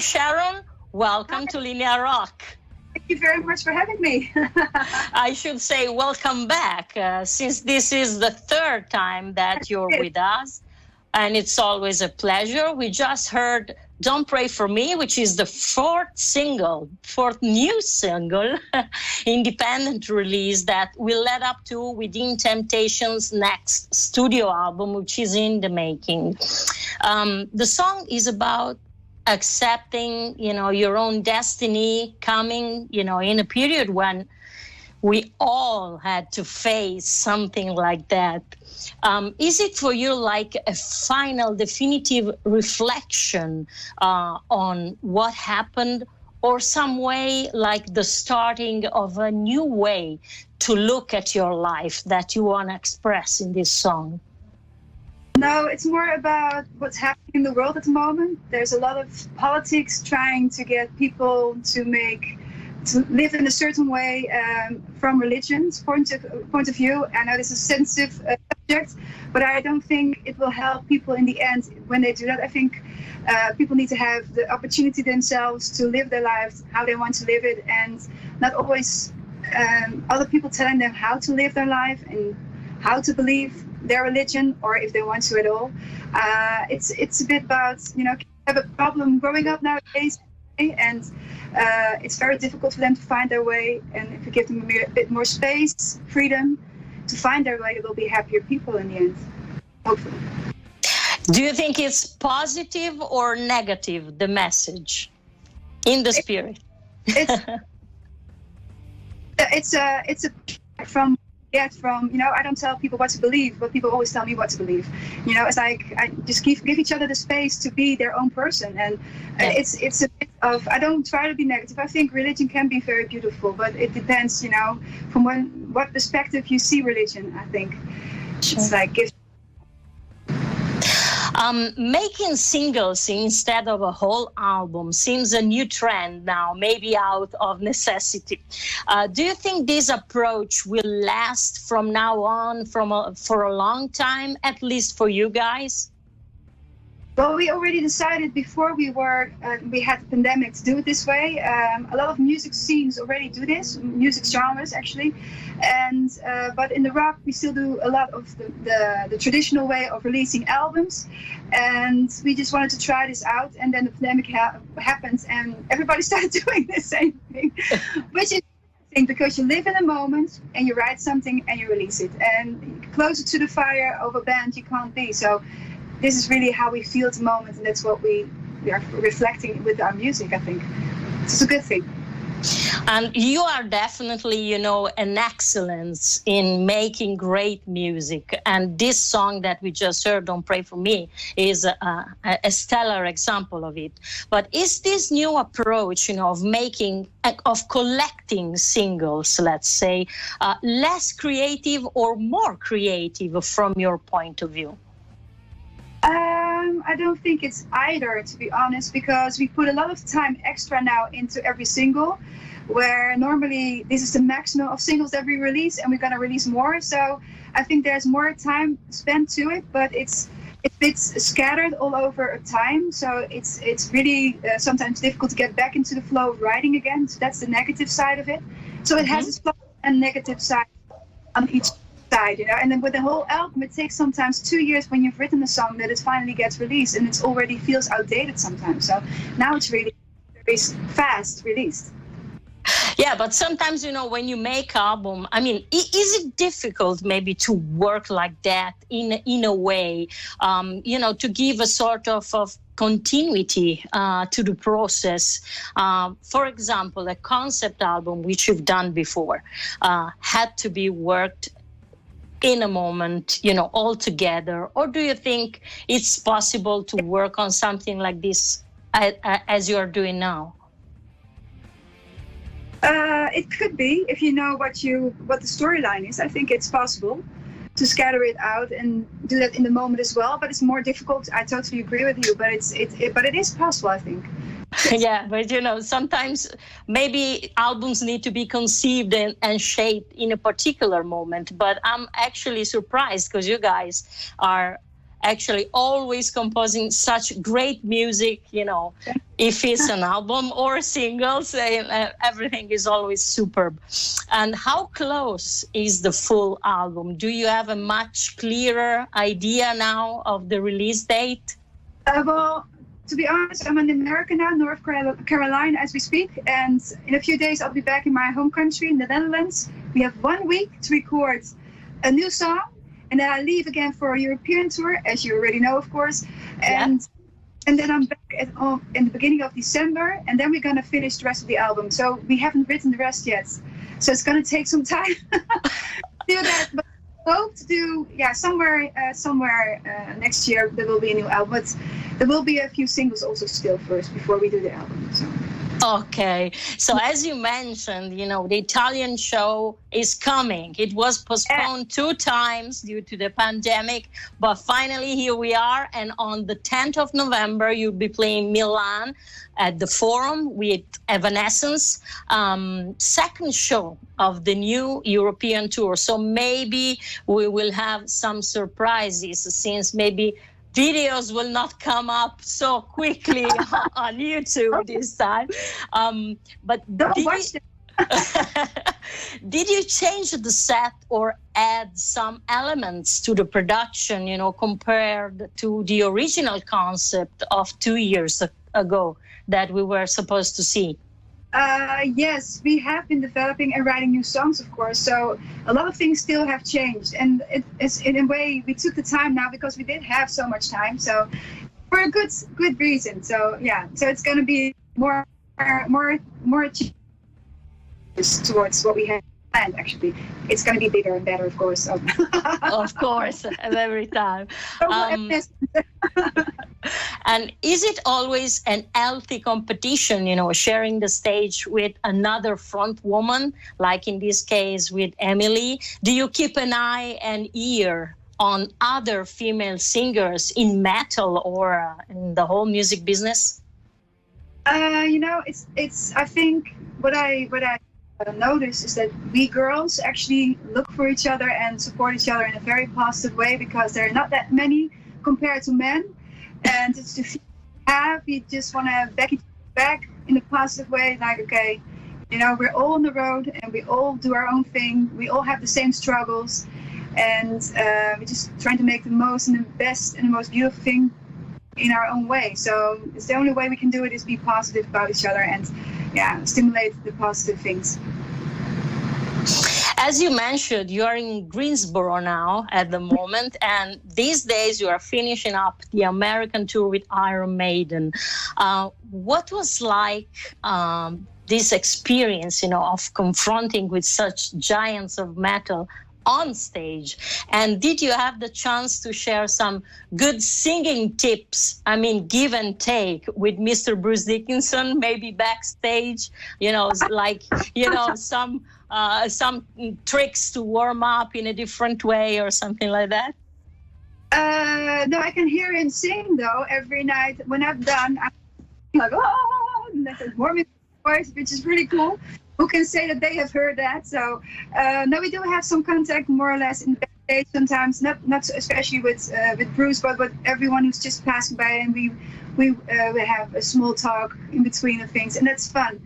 Sharon. Welcome to Linea Rock. Thank you very much for having me. I should say welcome back, since this is the third time that you're with us, and it's always a pleasure. We just heard Don't Pray For Me, which is the fourth new single, independent release that will lead up to Within Temptation's next studio album, which is in the making. The song is about accepting, your own destiny, coming, in a period when we all had to face something like that. Is it for you like a final, definitive reflection on what happened, or some way like the starting of a new way to look at your life that you want to express in this song? No, it's more about what's happening in the world at the moment. There's a lot of politics trying to get people to live in a certain way from religion's point of view. I know this is a sensitive subject, but I don't think it will help people in the end when they do that. I think people need to have the opportunity themselves to live their lives how they want to live it, and not always other people telling them how to live their life and how to believe their religion, or if they want to at all. It's a bit about, have a problem growing up nowadays, and it's very difficult for them to find their way. And if we give them a bit more space, freedom to find their way, they'll be happier people in the end, hopefully. Do you think it's positive or negative, the message in the spirit? It's from I don't tell people what to believe, but people always tell me what to believe. It's like I just give each other the space to be their own person, and it's a bit of, I don't try to be negative. I think religion can be very beautiful, but it depends, from what perspective you see religion. I think it's like making singles instead of a whole album seems a new trend now, maybe out of necessity. Do you think this approach will last from now on for a long time, at least for you guys? Well, we already decided before we had the pandemic to do it this way. A lot of music scenes already do this, music genres actually, and but in the rock we still do a lot of the traditional way of releasing albums, and we just wanted to try this out. And then the pandemic happened, and everybody started doing the same thing, which is interesting because you live in a moment and you write something and you release it, and closer to the fire of a band you can't be. So this is really how we feel at the moment, and that's what we are reflecting with our music, I think. It's a good thing. And you are definitely, an excellence in making great music. And this song that we just heard, Don't Pray For Me, is a stellar example of it. But is this new approach, of collecting singles, let's say, less creative or more creative from your point of view? I don't think it's either, to be honest, because we put a lot of time extra now into every single, where normally this is the maximum of singles that we release, and we're going to release more. So I think there's more time spent to it, but it's scattered all over time. So it's really sometimes difficult to get back into the flow of writing again. So that's the negative side of it. So it has its plus and negative side on each side, and then with the whole album, it takes sometimes 2 years when you've written a song that it finally gets released, and it already feels outdated sometimes. So now it's really very fast released. Yeah, but sometimes, when you make album, is it difficult maybe to work like that in a way, to give a sort of continuity to the process? For example, a concept album, which you've done before, had to be worked in a moment, all together? Or do you think it's possible to work on something like this as you are doing now? It could be, if you know what the storyline is. I think it's possible to scatter it out and do that in the moment as well. But it's more difficult. I totally agree with you. But it is possible, I think. Yeah, but sometimes maybe albums need to be conceived and shaped in a particular moment. But I'm actually surprised because you guys are actually always composing such great music, if it's an album or a single, everything is always superb. And how close is the full album? Do you have a much clearer idea now of the release date? Well, to be honest, I'm in America now, North Carolina, as we speak. And in a few days, I'll be back in my home country, in the Netherlands. We have 1 week to record a new song. And then I leave again for a European tour, as you already know, of course. And then I'm back in the beginning of December. And then we're going to finish the rest of the album. So we haven't written the rest yet. So it's going to take some time to do that. But I hope to do, somewhere next year there will be a new album. But there will be a few singles also still first before we do the album. So. Okay. So as you mentioned, the Italian show is coming. It was postponed 2 times due to the pandemic, but finally here we are. And on the 10th of November, you'll be playing Milan at the Forum with Evanescence, second show of the new European tour. So maybe we will have some surprises, since maybe videos will not come up so quickly on YouTube this time. But did you change the set or add some elements to the production, compared to the original concept of 2 years ago that we were supposed to see? Yes, we have been developing and writing new songs, of course. So a lot of things still have changed, and it's in a way we took the time now because we did have so much time. So for a good reason. So so it's going to be more towards what we had planned. Actually, it's going to be bigger and better, of course. So. Of course, every time. And is it always an healthy competition, sharing the stage with another front woman, like in this case with Emily? Do you keep an eye and ear on other female singers in metal or in the whole music business? It's. I think what I notice is that we girls actually look for each other and support each other in a very positive way, because there are not that many compared to men. And it's to have, we just want to back each other back in a positive way. Like, okay, we're all on the road and we all do our own thing. We all have the same struggles, and we're just trying to make the most and the best and the most beautiful thing in our own way. So it's the only way we can do it is be positive about each other and stimulate the positive things. As you mentioned, you are in Greensboro now at the moment, and these days you are finishing up the American tour with Iron Maiden. What was like this experience, of confronting with such giants of metal on stage? And did you have the chance to share some good singing tips, give and take with Mr. Bruce Dickinson, maybe backstage, some tricks to warm up in a different way or something like that? No, I can hear him sing though every night. When I'm done, I'm like, oh, and that's a warming voice, which is really cool. Who can say that they have heard that? So no, we do have some contact more or less in backstage sometimes, not especially with Bruce, but with everyone who's just passing by, and we have a small talk in between of things, and that's fun.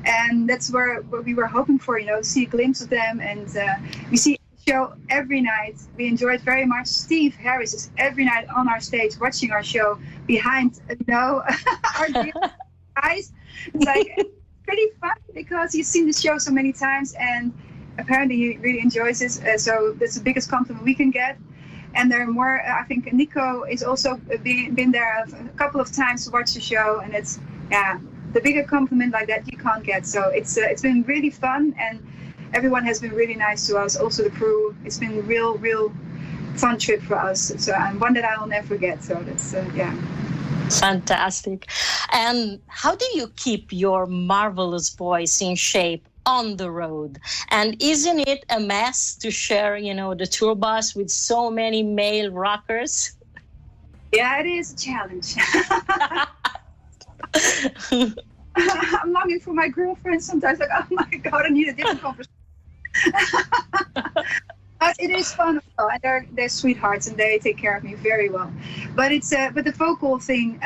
And that's what we were hoping for, to see a glimpse of them. And we see the show every night. We enjoy it very much. Steve Harris is every night on our stage watching our show behind, our eyes. It's like pretty fun because he's seen the show so many times, and apparently he really enjoys it. So that's the biggest compliment we can get. And there are more. I think Nico is also been there a couple of times to watch the show, and it's the bigger compliment like that you can't get. So it's been really fun, and everyone has been really nice to us. Also the crew. It's been a real fun trip for us. So and one that I will never forget. So that's Fantastic. And how do you keep your marvelous voice in shape on the road? And isn't it a mess to share, the tour bus with so many male rockers? Yeah, it is a challenge. I'm longing for my girlfriend sometimes, like, oh my God, I need a different conversation. But it is fun as well, and they're sweethearts, and they take care of me very well. But it's but the vocal thing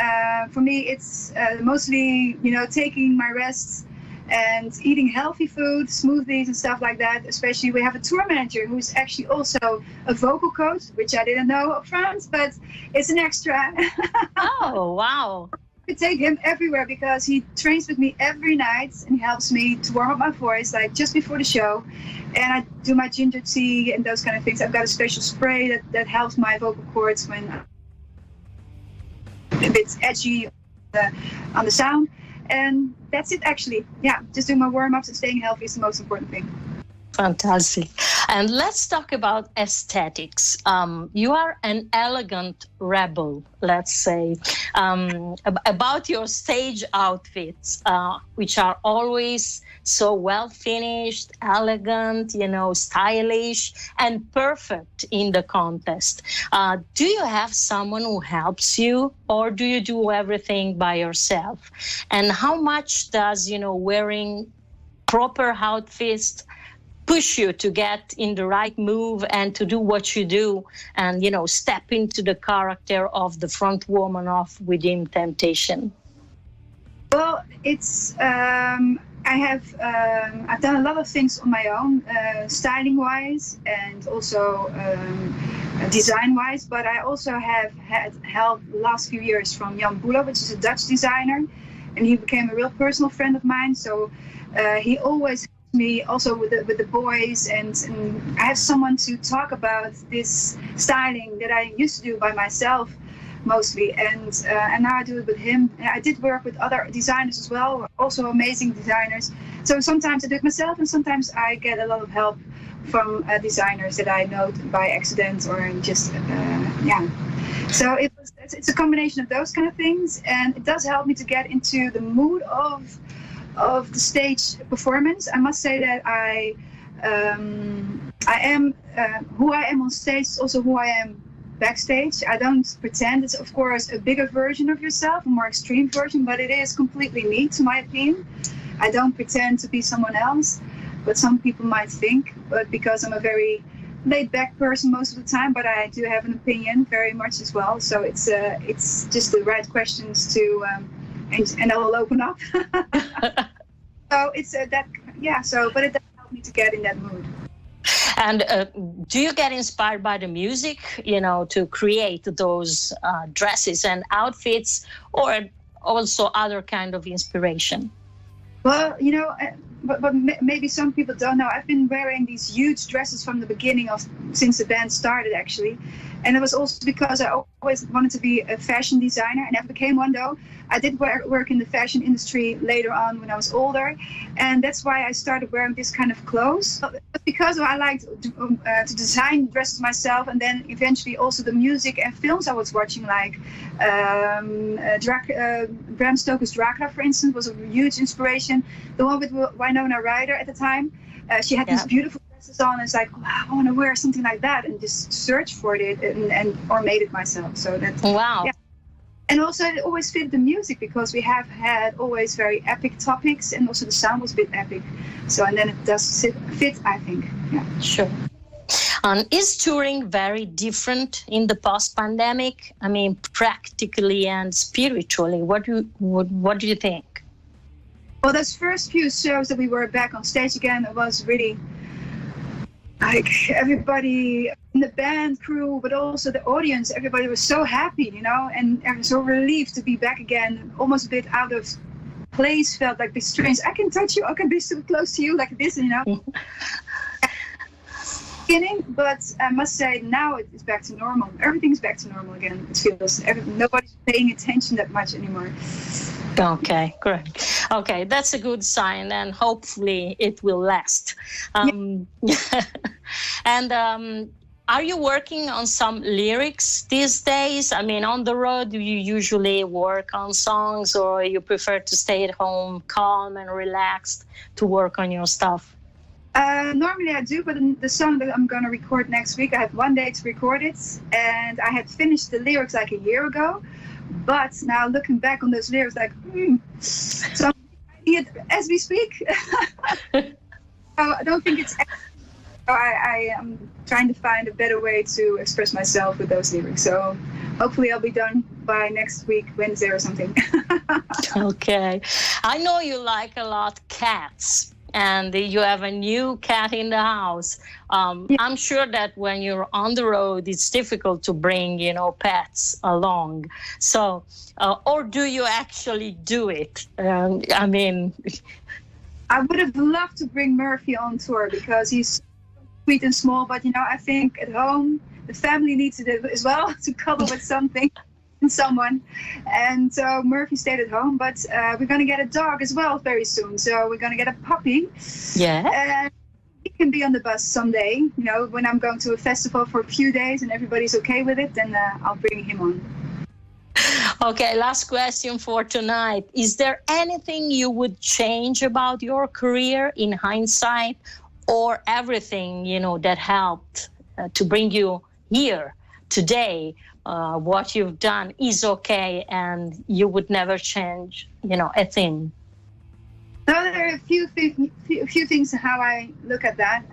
for me, it's mostly taking my rest and eating healthy food, smoothies and stuff like that. Especially we have a tour manager who's actually also a vocal coach, which I didn't know up front, but it's an extra. Oh, wow. I take him everywhere because he trains with me every night and he helps me to warm up my voice, like just before the show. And I do my ginger tea and those kind of things. I've got a special spray that helps my vocal cords when I'm a bit edgy on the sound. And that's it, actually. Yeah, just doing my warm-ups and staying healthy is the most important thing. Fantastic. And let's talk about aesthetics. You are an elegant rebel, let's say, about your stage outfits, which are always so well finished, elegant, stylish, and perfect in the contest. Do you have someone who helps you, or do you do everything by yourself? And how much does, wearing proper outfits push you to get in the right move and to do what you do and, step into the character of the front woman of Within Temptation? Well, it's, I've done a lot of things on my own, styling wise and also design wise, but I also have had help the last few years from Jan Boele, which is a Dutch designer, and he became a real personal friend of mine. So he always me also with the boys, and I have someone to talk about this styling that I used to do by myself mostly, and now I do it with him. And I did work with other designers as well, also amazing designers. So sometimes I do it myself, and sometimes I get a lot of help from designers that I know by accident or just So it's a combination of those kind of things, and it does help me to get into the mood of the stage performance. I must say that I am who I am on stage is also who I am backstage. I don't pretend. It's of course a bigger version of yourself, a more extreme version, but it is completely me, to my opinion. I don't pretend to be someone else, but some people might think. But because I'm a very laid-back person most of the time, but I do have an opinion very much as well. So it's just the right questions to. And I will open up. So it's but it does help me to get in that mood. And do you get inspired by the music, to create those dresses and outfits, or also other kind of inspiration? Well, but maybe some people don't know. I've been wearing these huge dresses from the beginning since the band started, actually. And it was also because I always wanted to be a fashion designer. I never became one, though. I did work in the fashion industry later on when I was older. And that's why I started wearing this kind of clothes. Because I liked to design dresses myself, and then eventually also the music and films I was watching, like Bram Stoker's Dracula, for instance, was a huge inspiration. The one with Winona Ryder at the time. She had these beautiful dresses on. It's like, wow, I want to wear something like that, and just search for it or made it myself. So that wow. Yeah. And also it always fit the music because we have had always very epic topics, and also the sound was a bit epic. So and then it does fit, I think. Yeah. Sure. Is touring very different in the post-pandemic? I mean, practically and spiritually. What do you think? Well, those first few shows that we were back on stage again, it was really like everybody in the band crew, but also the audience, everybody was so happy, and so relieved to be back again, almost a bit out of place, felt like this strange, I can touch you, I can be so close to you like this, Beginning, but I must say now it's back to normal. Everything's back to normal again. It feels nobody's paying attention that much anymore. Okay, great. Okay, that's a good sign, and hopefully it will last. And are you working on some lyrics these days? I mean, on the road, do you usually work on songs, or you prefer to stay at home, calm and relaxed, to work on your stuff? Normally I do, but the song that I'm going to record next week, I have one day to record it, and I had finished the lyrics like a year ago. But now looking back on those lyrics, like, so as we speak. I don't think it's I am trying to find a better way to express myself with those lyrics. So hopefully I'll be done by next week, Wednesday or something. Okay. I know you like a lot cats, and you have a new cat in the house. I'm sure that when you're on the road, it's difficult to bring, pets along. So, or do you actually do it? I mean, I would have loved to bring Murphy on tour because he's sweet and small, but I think at home the family needs it as well to cuddle with something and someone. And so Murphy stayed at home, but we're going to get a dog as well very soon. So we're going to get a puppy. Yeah. And he can be on the bus someday. When I'm going to a festival for a few days and everybody's okay with it, then I'll bring him on. Okay, last question for tonight. Is there anything you would change about your career in hindsight, or everything, that helped to bring you here today? What you've done is okay and you would never change, a thing? No, there are a few things how I look at that.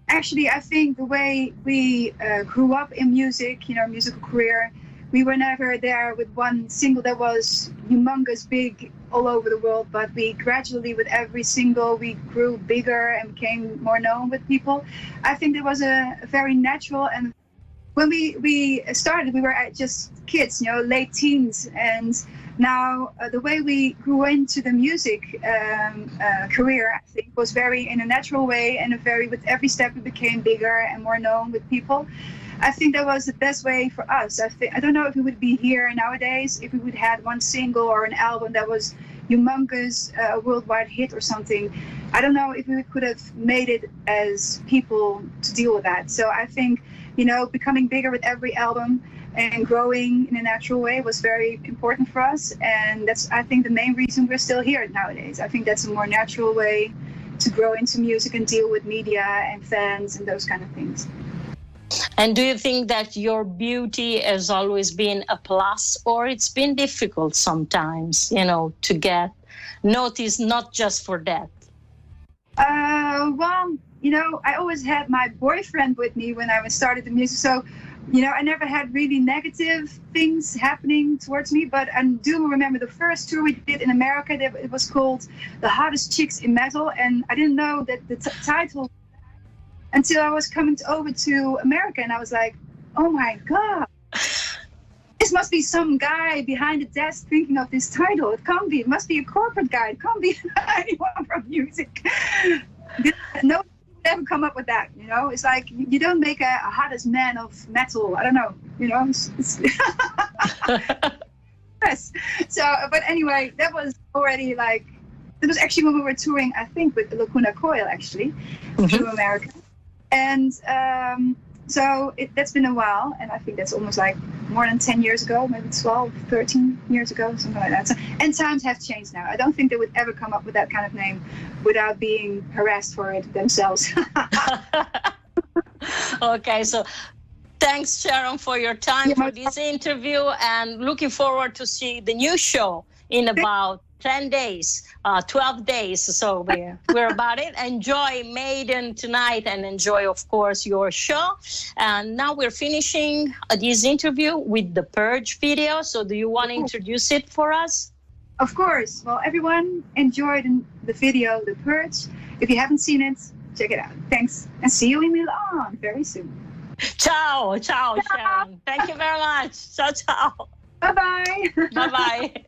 Actually, I think the way we grew up in music, musical career, we were never there with one single that was humongous, big all over the world, but we gradually, with every single, we grew bigger and became more known with people. I think there was a very natural, and when we started, we were just kids, late teens, and now the way we grew into the music career, I think, was very in a natural way, and with every step we became bigger and more known with people. I think that was the best way for us. I don't know if we would be here nowadays if we would had one single or an album that was humongous, a worldwide hit or something. I don't know if we could have made it as people to deal with that. So I think, becoming bigger with every album and growing in a natural way was very important for us. And that's, I think, the main reason we're still here nowadays. I think that's a more natural way to grow into music and deal with media and fans and those kind of things. And do you think that your beauty has always been a plus, or it's been difficult sometimes, to get noticed, not just for that? Well, I always had my boyfriend with me when I started the music. So, I never had really negative things happening towards me. But I do remember the first tour we did in America. It was called The Hottest Chicks in Metal. And I didn't know that the title until I was coming over to America, and I was like, oh my God, this must be some guy behind the desk thinking of this title. It can't be, it must be a corporate guy. It can't be anyone from music. No one would ever come up with that, It's like, you don't make a hottest man of metal. I don't know, Yes. So, but anyway, that was already like, it was actually when we were touring, I think, with Lacuna Coil, actually, through America. And so that's been a while, and I think that's almost like more than 10 years ago, maybe 12, 13 years ago, something like that. So, and times have changed now. I don't think they would ever come up with that kind of name without being harassed for it themselves. Okay, so thanks, Sharon, for your time for this interview, and looking forward to see the new show in about 10 days, 12 days. So we're about it. Enjoy Maiden tonight, and enjoy, of course, your show. And now we're finishing this interview with the Purge video. So do you want to introduce it for us? Of course. Well, everyone enjoyed the video, The Purge. If you haven't seen it, check it out. Thanks. And see you in Milan very soon. Ciao, Sharon. Thank you very much. Ciao, ciao. Bye-bye. Bye-bye.